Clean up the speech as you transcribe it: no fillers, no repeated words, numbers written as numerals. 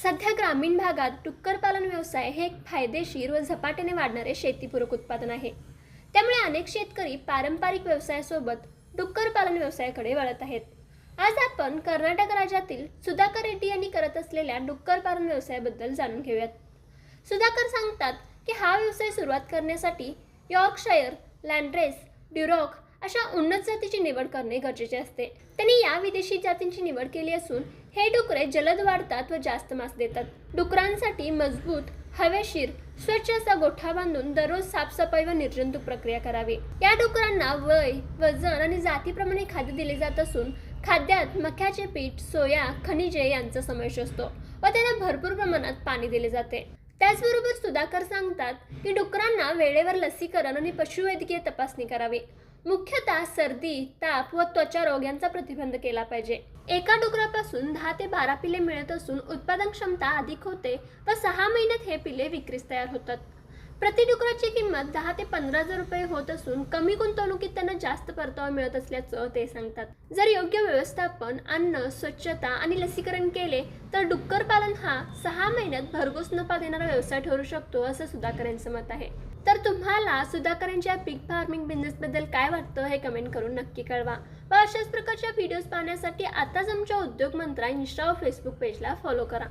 सध्या ग्रामीण भागात डुक्कर पालन व्यवसाय हे एक फायदेशीर व झपाट्याने वाढणारे शेतीपूरक उत्पादन आहे. त्यामुळे अनेक शेतकरी पारंपरिक व्यवसायासोबत डुक्कर पालन व्यवसायाकडे वळत आहेत. आज आपण कर्नाटक राज्यातील सुधाकर रेड्डी यांनी करत असलेल्या डुक्कर पालन व्यवसायाबद्दल जाणून घेऊयात. सुधाकर सांगतात की हा व्यवसाय सुरुवात करण्यासाठी यॉर्कशायर, लँड्रेस, ड्युरॉक अशा उन्नत जातीची निवड करणे गरजेचे असते. त्यांनी या विदेशी जातींची निवड केली असून हे डुकरे जलद वाढतात व जास्त मांस देतात. डुकरांसाठी मजबूत, हवेशीर, स्वच्छ असा गोठा बांधून दररोज साफसफाई व निर्जंतुक प्रक्रिया करावी. या डुकरांना वय, वजन आणि जातीप्रमाणे खाद्य दिले जात असून खाद्यात मक्याचे पीठ, सोया, खनिजे यांचा समावेश असतो व त्यांना भरपूर प्रमाणात पाणी दिले जाते. त्याचबरोबर सुधाकर सांगतात की डुकरांना वेळेवर लसीकरण आणि पशुवैद्यकीय तपासणी करावी. मुख्यतः सर्दी, ताप व त्वचा रोग यांचा प्रतिबंध केला पाहिजे. एका डुकरापासून 10 ते 12 पिले मिळत असून उत्पादन क्षमता अधिक होते व 6 महिन्यात हे पिले विक्रीस तयार होतात. प्रति डुकराची किंमत 10 ते 15,000 रुपये होत असून कमी गुंतवणुकीत त्यांना जास्त परतावा मिळत असल्याचं ते सांगतात. जर योग्य व्यवस्थापन, अन्न, स्वच्छता आणि लसीकरण केले तर डुक्कर पालन हा 6 महिन्यात भरघोस नफा देणारा व्यवसाय ठरू शकतो असं सुधाकर यांचं मत आहे. तर तुम्हाला सुधाकर यांच्या पिग फार्मिंग बिझनेसबद्दल काय वाटतं हे कमेंट करून नक्की कळवा. व अशाच प्रकारच्या व्हिडिओज पाहण्यासाठी आताच आमच्या उद्योग मंत्रा इंस्टा व फेसबुक पेजला फॉलो करा.